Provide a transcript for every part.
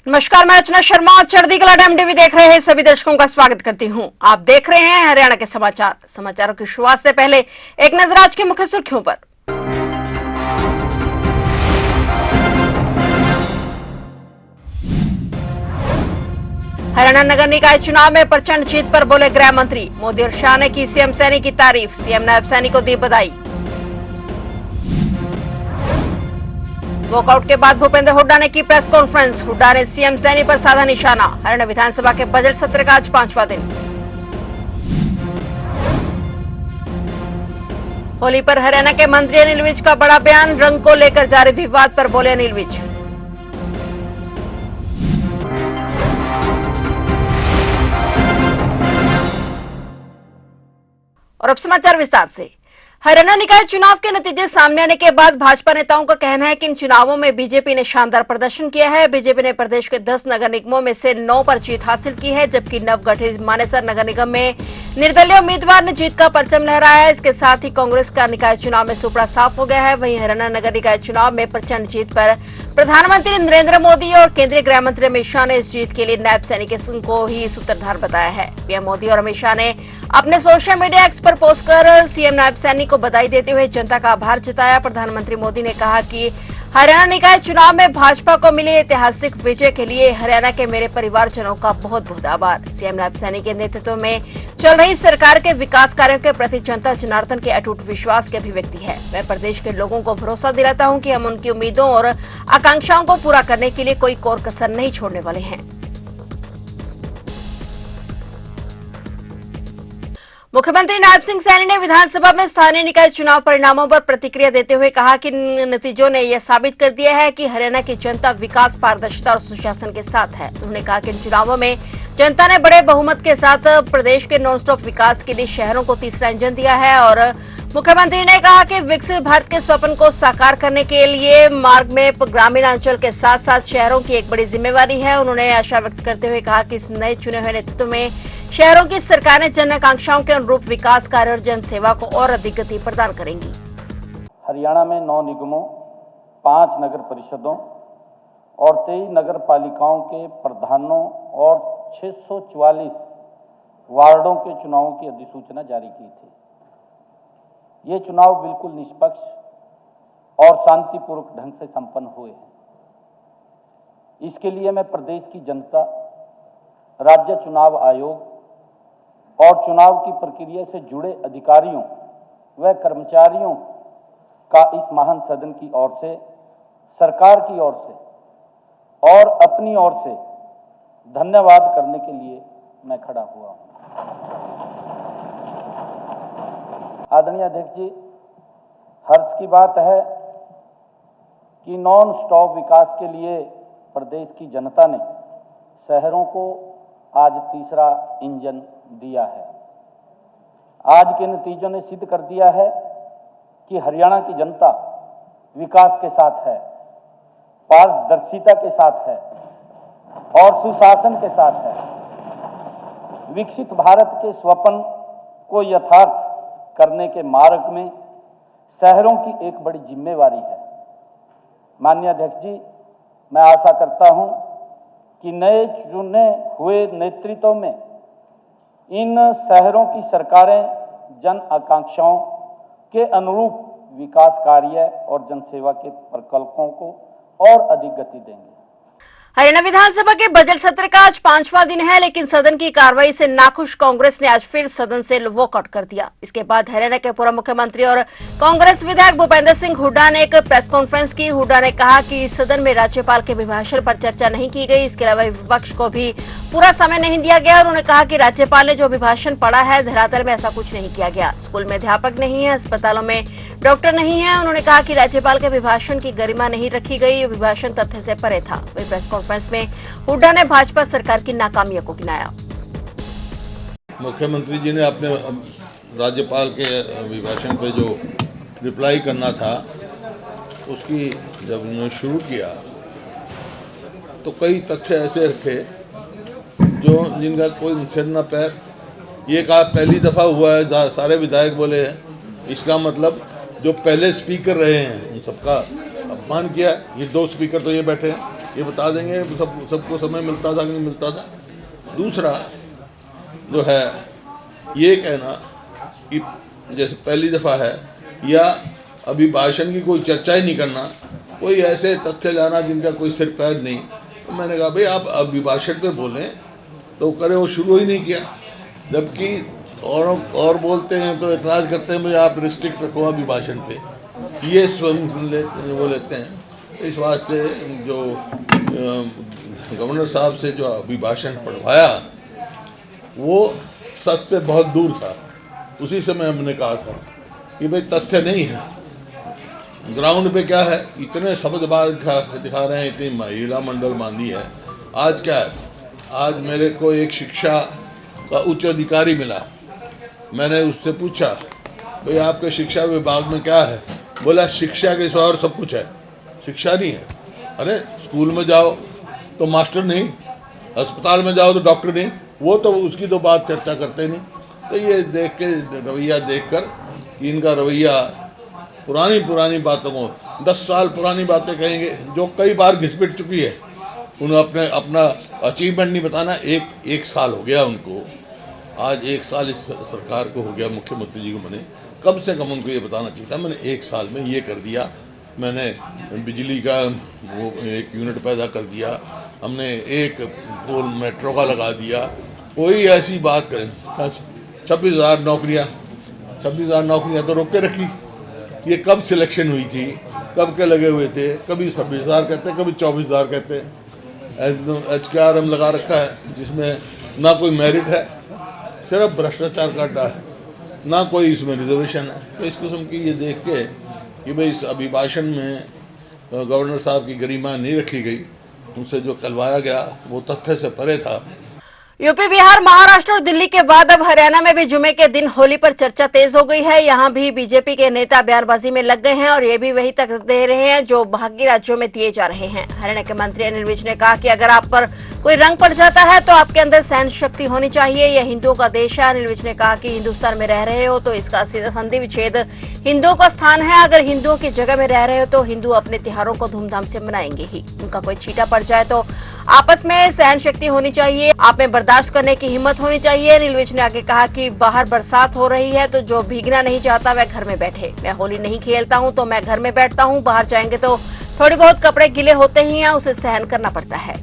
नमस्कार, मैं अर्चना शर्मा चढ़ती कला टाइम टीवी देख रहे हैं सभी दर्शकों का स्वागत करती हूं। आप देख रहे हैं हरियाणा के समाचारों की शुरुआत से पहले एक नजर आज की मुख्य सुर्खियों पर। हरियाणा नगर निकाय चुनाव में प्रचंड जीत पर बोले गृह मंत्री। मोदी और शाह ने की सीएम सैनी की तारीफ, सीएम नायब सैनी को दी बधाई। वॉकआउट के बाद भूपेंद्र हुड्डा ने की प्रेस कॉन्फ्रेंस। हुड्डा ने सीएम सैनी पर साधा निशाना। हरियाणा विधानसभा के बजट सत्र का आज 5वां दिन। होली पर हरियाणा के मंत्री अनिल विज का बड़ा बयान। रंग को लेकर जारी विवाद पर बोले अनिल विज। और अब समाचार विस्तार से। हरियाणा निकाय चुनाव के नतीजे सामने आने के बाद भाजपा नेताओं का कहना है कि इन चुनावों में बीजेपी ने शानदार प्रदर्शन किया है। बीजेपी ने प्रदेश के 10 नगर निगमों में से 9 पर जीत हासिल की है, जबकि नवगठित मानेसर नगर निगम में निर्दलीय उम्मीदवार ने जीत का परचम लहराया है। इसके साथ ही कांग्रेस का निकाय चुनाव में सुपड़ा साफ हो गया है। वहीं हरियाणा नगर निकाय चुनाव में प्रचंड जीत पर प्रधानमंत्री नरेंद्र मोदी और केंद्रीय गृह मंत्री अमित शाह ने इस जीत के लिए नायब सैनी को ही सूत्रधार बताया है। पीएम मोदी और अमित शाह ने अपने सोशल मीडिया एक्स पर पोस्ट कर सीएम नायब सैनी को बधाई देते हुए जनता का आभार जताया। प्रधानमंत्री मोदी ने कहा कि हरियाणा निकाय चुनाव में भाजपा को मिली ऐतिहासिक विजय के लिए हरियाणा के मेरे परिवारजनों का बहुत बहुत आभार। सीएम नायब सैनी के नेतृत्व में चल रही सरकार के विकास कार्यों के प्रति जनता जनार्दन के अटूट विश्वास की अभिव्यक्ति है। मैं प्रदेश के लोगों को भरोसा दिलाता हूं कि हम उनकी उम्मीदों और आकांक्षाओं को पूरा करने के लिए कोई कोर कसर नहीं छोड़ने वाले हैं। मुख्यमंत्री नायब सिंह सैनी ने विधानसभा में स्थानीय निकाय चुनाव परिणामों पर प्रतिक्रिया देते हुए कहा कि नतीजों ने यह साबित कर दिया है कि हरियाणा की जनता विकास, पारदर्शिता और सुशासन के साथ है। उन्होंने कहा कि इन चुनावों में जनता ने बड़े बहुमत के साथ प्रदेश के नॉन स्टॉप विकास के लिए शहरों को तीसरा इंजन दिया है। और मुख्यमंत्री ने कहा कि विकसित भारत के स्वप्न को साकार करने के लिए मार्ग में ग्रामीण अंचल के साथ साथ शहरों की एक बड़ी जिम्मेवारी है। उन्होंने आशा व्यक्त करते हुए कहा कि इस नए चुने हुए नेतृत्व में शहरों की सरकारें जन आकांक्षाओं के अनुरूप विकास कार्य और जन सेवा को और अधिक गति प्रदान करेंगी। हरियाणा में 9 निगमों, 5 नगर परिषदों और 23 नगर पालिकाओं के प्रधानों और 644 वार्डों के चुनावों की अधिसूचना जारी की थी। ये चुनाव बिल्कुल निष्पक्ष और शांतिपूर्वक ढंग से संपन्न हुए हैं। इसके लिए मैं प्रदेश की जनता, राज्य चुनाव आयोग और चुनाव की प्रक्रिया से जुड़े अधिकारियों व कर्मचारियों का इस महान सदन की ओर से, सरकार की ओर से और अपनी ओर से धन्यवाद करने के लिए मैं खड़ा हुआ हूं। आदरणीय अध्यक्ष जी, हर्ष की बात है कि नॉन स्टॉप विकास के लिए प्रदेश की जनता ने शहरों को आज तीसरा इंजन दिया है। आज के नतीजों ने सिद्ध कर दिया है कि हरियाणा की जनता विकास के साथ है, पारदर्शिता के साथ है और सुशासन के साथ है। विकसित भारत के स्वप्न को यथार्थ करने के मार्ग में शहरों की एक बड़ी जिम्मेवारी है। माननीय अध्यक्ष जी, मैं आशा करता हूं कि नए चुने हुए नेतृत्व में इन शहरों की सरकारें जन आकांक्षाओं के अनुरूप विकास कार्य और जनसेवा के प्रकल्पों को और अधिक गति देंगे। हरियाणा विधानसभा के बजट सत्र का आज 5वां दिन है, लेकिन सदन की कार्रवाई से नाखुश कांग्रेस ने आज फिर सदन से वॉकआउट कर दिया। इसके बाद हरियाणा के पूर्व मुख्यमंत्री और कांग्रेस विधायक भूपेंद्र सिंह हुड्डा ने एक प्रेस कॉन्फ्रेंस की। हुड्डा ने कहा कि सदन में राज्यपाल के अभिभाषण पर चर्चा नहीं की गई। इसके अलावा विपक्ष को भी पूरा समय नहीं दिया गया। उन्होंने कहा कि राज्यपाल ने जो अभिभाषण पढ़ा है, धरातल में ऐसा कुछ नहीं किया गया। स्कूल में अध्यापक नहीं है, अस्पतालों में डॉक्टर नहीं है। उन्होंने कहा कि राज्यपाल के अभिभाषण की गरिमा नहीं रखी गई, अभिभाषण तथ्य से परे था। वही प्रेस कॉन्फ्रेंस में हुड्डा ने भाजपा सरकार की नाकामियों को गिनाया। मुख्यमंत्री जी ने अपने राज्यपाल के अभिभाषण पे जो रिप्लाई करना था, उसकी जब उन्होंने शुरू किया तो कई तथ्य ऐसे रखे जो जिनका कोई सिर न पैर। ये कहा पहली दफ़ा हुआ है, सारे विधायक बोले हैं। इसका मतलब जो पहले स्पीकर रहे हैं उन सबका अपमान किया। ये 2 स्पीकर तो ये बैठे हैं। ये बता देंगे। सबको समय मिलता था कि नहीं मिलता था। दूसरा जो है ये कहना कि जैसे पहली दफ़ा है या अभिभाषण की कोई चर्चा ही नहीं करना, कोई ऐसे तथ्य लाना जिनका कोई सिर पैर नहीं। तो मैंने कहा भाई आप अभिभाषण पे बोलें तो करे, वो शुरू ही नहीं किया। जबकि और बोलते हैं तो एतराज़ करते हैं मुझे आप रिस्ट्रिक्ट रखो अभिभाषण पे, ये स्वयं वो लेते हैं। इस वास्ते जो गवर्नर साहब से जो अभिभाषण पढ़वाया वो सच से बहुत दूर था। उसी समय हमने कहा था कि भाई तथ्य नहीं है, ग्राउंड पे क्या है, इतने शब्दबाज दिखा रहे हैं, इतनी महिला मंडल बांधी है। आज क्या है, आज मेरे को एक शिक्षा का उच्च अधिकारी मिला। मैंने उससे पूछा भाई आपके शिक्षा विभाग में क्या है, बोला शिक्षा के सिवा और सब कुछ है, शिक्षा नहीं है। अरे स्कूल में जाओ तो मास्टर नहीं, अस्पताल में जाओ तो डॉक्टर नहीं, वो तो उसकी तो बात चर्चा करते नहीं। तो ये देख के रवैया देखकर कि इनका रवैया पुरानी बातों को 10 साल पुरानी बातें कहेंगे जो कई बार घिसपिट चुकी है। उन्हें अपना अचीवमेंट नहीं बताना। एक साल हो गया उनको, आज 1 साल इस सरकार को हो गया, मुख्यमंत्री जी को बने, कम से कम उनको ये बताना चाहिए था मैंने 1 साल में ये कर दिया, मैंने बिजली का वो 1 यूनिट पैदा कर दिया, हमने 1 पोल मेट्रो का लगा दिया। कोई ऐसी बात करें 26,000 नौकरियाँ तो रोक के रखी। ये कब सिलेक्शन हुई थी, कब के लगे हुए थे, कभी 26,000 कहते, कभी 24,000 कहते। HKRM लगा रखा है जिसमें ना कोई मेरिट है, सिर्फ भ्रष्टाचार का अड्डा है, ना कोई इसमें रिजर्वेशन है। तो इस किस्म की ये देख के कि भाई इस अभिभाषण में गवर्नर साहब की गरिमा नहीं रखी गई, उनसे जो कहलवाया गया वो तथ्य से परे था। यूपी, बिहार, महाराष्ट्र और दिल्ली के बाद अब हरियाणा में भी जुमे के दिन होली पर चर्चा तेज हो गई है। यहां भी बीजेपी के नेता बयानबाजी में लग गए हैं और ये भी वही तक दे रहे हैं जो बाकी राज्यों में दिए जा रहे हैं। हरियाणा के मंत्री अनिल विज ने कहा कि अगर आप पर कोई रंग पड़ जाता है तो आपके अंदर सहन शक्ति होनी चाहिए। यह हिंदुओं का देश है। अनिल विज ने कहा कि हिंदुस्तान में रह रहे हो तो इसका संधि विच्छेद हिंदुओं का स्थान है। अगर हिंदुओं की जगह में रह रहे हो तो हिंदू अपने त्योहारों को धूमधाम से मनाएंगे ही। उनका कोई छींटा पड़ जाए तो आपस में सहन शक्ति होनी चाहिए, आप में बर्दाश्त करने की हिम्मत होनी चाहिए। अनिल विज ने आगे कहा कि बाहर बरसात हो रही है तो जो भीगना नहीं चाहता वह घर में बैठे। मैं होली नहीं खेलता हूं तो मैं घर में बैठता हूं, बाहर जाएंगे तो थोड़ी बहुत कपड़े गीले होते ही हैं, उसे सहन करना पड़ता है।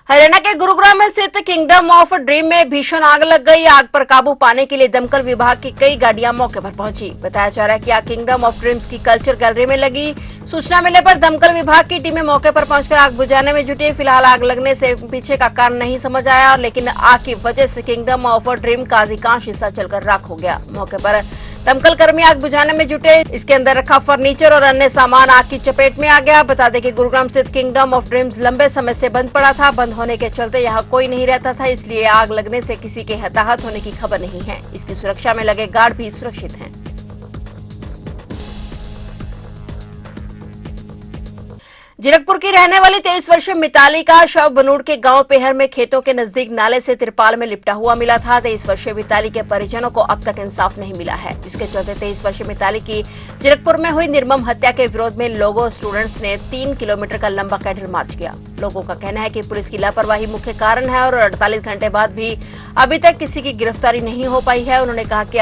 हरियाणा के गुरुग्राम में स्थित किंगडम ऑफ ड्रीम में भीषण आग लग गई। आग पर काबू पाने के लिए दमकल विभाग की कई गाड़ियां मौके पर पहुंची। बताया जा रहा है कि आग किंगडम ऑफ ड्रीम्स की कल्चर गैलरी में लगी। सूचना मिलने पर दमकल विभाग की टीमें मौके पर पहुंचकर आग बुझाने में जुटी। फिलहाल आग लगने से पीछे का कारण नहीं समझ आया, लेकिन आग की वजह से किंगडम ऑफ ड्रीम का अधिकांश हिस्सा जलकर राख हो गया। मौके पर दमकल कर्मी आग बुझाने में जुटे। इसके अंदर रखा फर्नीचर और अन्य सामान आग की चपेट में आ गया। बता दें कि गुरुग्राम स्थित किंगडम ऑफ ड्रीम्स लंबे समय से बंद पड़ा था। बंद होने के चलते यहां कोई नहीं रहता था, इसलिए आग लगने से किसी के हताहत होने की खबर नहीं है। इसकी सुरक्षा में लगे गार्ड भी सुरक्षित हैं। जीरकपुर की रहने वाली 23 वर्षीय मिताली का शव बनूड़ के गांव पेहर में खेतों के नजदीक नाले से तिरपाल में लिपटा हुआ मिला था। 23 वर्षीय मिताली के परिजनों को अब तक इंसाफ नहीं मिला है, जिसके चलते 23 वर्षीय मिताली की जीरकपुर में हुई निर्मम हत्या के विरोध में लोगों और स्टूडेंट्स ने 3 किलोमीटर का लंबा कैंडल मार्च किया। लोगों का कहना है कि पुलिस की लापरवाही मुख्य कारण है और 48 घंटे बाद भी अभी तक किसी की गिरफ्तारी नहीं हो पाई है। उन्होंने कहा कि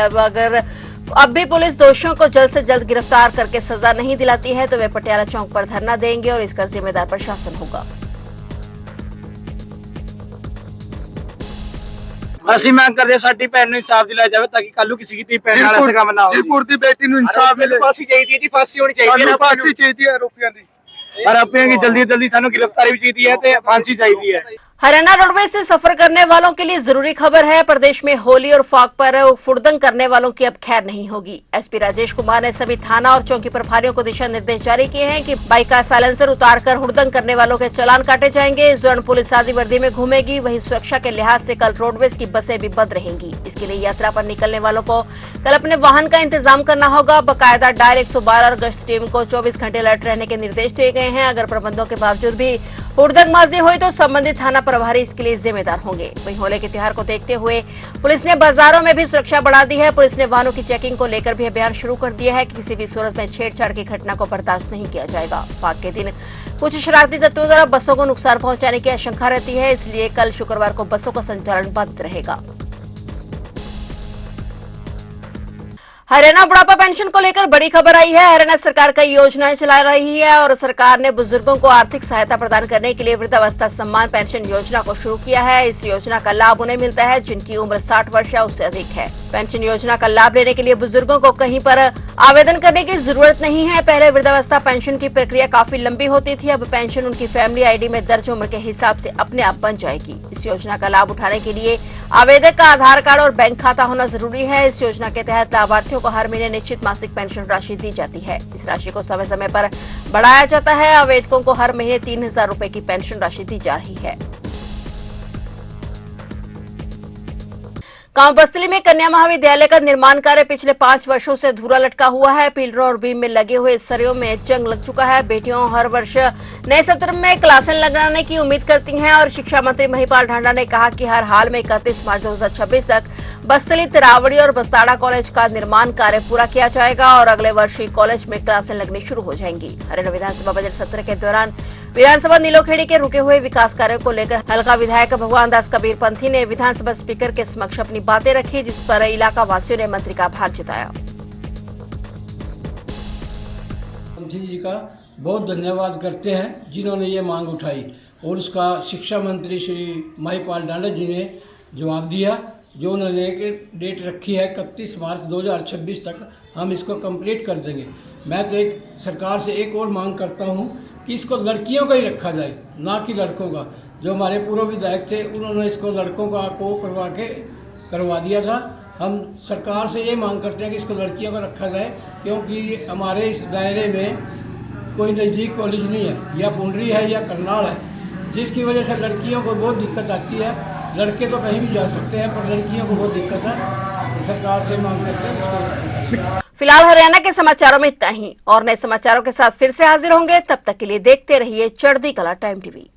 अब भी पुलिस दोषियों को जल्द से जल्द गिरफ्तार करके सजा नहीं दिलाती है तो वे पटियाला चौक पर धरना देंगे और इसका जिम्मेदार प्रशासन होगा। ਅਸੀਂ ਮੰਗ ਕਰਦੇ ਹਾਂ ਸਾਡੀ ਭੈਣ ਨੂੰ ਇਨਸਾਫ ਦਿਲਾਇਆ ਜਾਵੇ ਤਾਂ ਕਿ ਕੱਲ ਨੂੰ ਕਿਸੇ ਦੀ ਧੀ ਭੈਣ ਨਾਲ ਐਸਾ ਕੰਮ ਨਾ ਹੋਵੇ। ਜੀਪੁਰ ਦੀ ਬੇਟੀ ਨੂੰ ਇਨਸਾਫ ਮਿਲੇ। ਫਾਂਸੀ ਚਾਹੀਦੀ ਹੈ ਜੀ, ਫਾਂਸੀ ਹੋਣੀ ਚਾਹੀਦੀ ਹੈ। ਫਾਂਸੀ ਚਾਹੀਦੀ ਹੈ ਆਰੋਪੀਆਂ ਦੀ। ਆਰੋਪੀਆਂ ਦੀ ਜਲਦੀ ਜਲਦੀ ਸਾਨੂੰ गिरफ्तारी भी चाहिए है ਤੇ फांसी चाहिए है। हरियाणा रोडवेज से सफर करने वालों के लिए जरूरी खबर है। प्रदेश में होली और फाग पर फुर्दंग करने वालों की अब खैर नहीं होगी। एसपी राजेश कुमार ने सभी थाना और चौकी प्रभारियों को दिशा निर्देश जारी किए हैं कि बाइक का साइलेंसर उतारकर हुड़दंग करने वालों के चालान काटे जाएंगे। इस दौरान पुलिस सादी वर्दी में घूमेगी। वहीं सुरक्षा के लिहाज से कल रोडवेज की बसें भी बंद रहेंगी। इसके लिए यात्रा पर निकलने वालों को कल अपने वाहन का इंतजाम करना होगा। बाकायदा डायल 112 और गश्त टीम को 24 घंटे अलर्ट रहने के निर्देश दिए गए हैं। अगर प्रबंधों के बावजूद भी हुड़दंगबाजी हुई तो संबंधित थाना प्रभारी इसके लिए जिम्मेदार होंगे। वहीं होली के त्योहार को देखते हुए पुलिस ने बाजारों में भी सुरक्षा बढ़ा दी है। पुलिस ने वाहनों की चेकिंग को लेकर भी अभियान शुरू कर दिया है। किसी भी सूरत में छेड़छाड़ की घटना को बर्दाश्त नहीं किया जाएगा। पाक के दिन कुछ शरारती तत्वों द्वारा बसों को नुकसान पहुंचाने की आशंका रहती है, इसलिए कल शुक्रवार को बसों का संचालन बंद रहेगा। हरियाणा बुढ़ापा पेंशन को लेकर बड़ी खबर आई है। हरियाणा सरकार कई योजनाएं चला रही है और सरकार ने बुजुर्गों को आर्थिक सहायता प्रदान करने के लिए वृद्धावस्था सम्मान पेंशन योजना को शुरू किया है। इस योजना का लाभ उन्हें मिलता है जिनकी उम्र 60 वर्ष या उससे अधिक है। पेंशन योजना का लाभ लेने के लिए बुजुर्गों को कहीं पर आवेदन करने की जरूरत नहीं है। पहले वृद्धावस्था पेंशन की प्रक्रिया काफी लंबी होती थी, अब पेंशन उनकी फैमिली आईडी में दर्ज उम्र के हिसाब से अपने आप बन जाएगी। इस योजना का लाभ उठाने के लिए आवेदक का आधार कार्ड और बैंक खाता होना जरूरी है। इस योजना के तहत लाभार्थियों को हर महीने निश्चित मासिक पेंशन राशि दी जाती है। इस राशि को समय समय पर बढ़ाया जाता है। आवेदकों को हर महीने 3000 रुपए की पेंशन राशि दी जा रही है। गांव बस्तली में कन्या महाविद्यालय का निर्माण कार्य पिछले 5 वर्षों से अधूरा लटका हुआ है। पिलरों और बीम में लगे हुए सरियों में जंग लग चुका है। बेटियों हर वर्ष नए सत्र में क्लासें लगाने की उम्मीद करती हैं और शिक्षा मंत्री महिपाल ढांडा ने कहा कि हर हाल में 31 मार्च 2026 तक बस्तली, तिरावड़ी और बस्ताड़ा कॉलेज का निर्माण कार्य पूरा किया जाएगा और अगले वर्ष ही कॉलेज में क्लासें लगनी शुरू हो जाएंगी। हरियाणा विधानसभा बजट सत्र के दौरान विधानसभा नीलोखेड़ी के रुके हुए विकास कार्यों को लेकर हल्का विधायक भगवान दास कबीरपंथी ने विधानसभा स्पीकर के समक्ष अपनी बातें रखी, जिस पर इलाका वासियों ने मंत्री का आभार जताया। पंथी जी का बहुत धन्यवाद करते हैं जिन्होंने ये मांग उठाई और उसका शिक्षा मंत्री श्री महिपाल ढांडा जी ने जवाब दिया। जो उन्होंने एक डेट रखी है 31 मार्च 2026 तक हम इसको कंप्लीट कर देंगे। मैं तो एक सरकार से एक और मांग करता हूँ कि इसको लड़कियों का ही रखा जाए, ना कि लड़कों का। जो हमारे पूर्व विधायक थे उन्होंने इसको लड़कों का को करवा दिया था। हम सरकार से ये मांग करते हैं कि इसको लड़कियों का रखा जाए, क्योंकि हमारे इस दायरे में कोई नज़दीक कॉलेज नहीं है, या पुंडरी है या करनाल है, जिसकी वजह से लड़कियों को बहुत दिक्कत आती है। लड़के तो कहीं भी जा सकते हैं पर लड़कियों को बहुत दिक्कत है। तो सरकार से मांग करते हैं। फिलहाल हरियाणा के समाचारों में इतना ही और नए समाचारों के साथ फिर से हाजिर होंगे। तब तक के लिए देखते रहिए चढ़ती कला टाइम टीवी।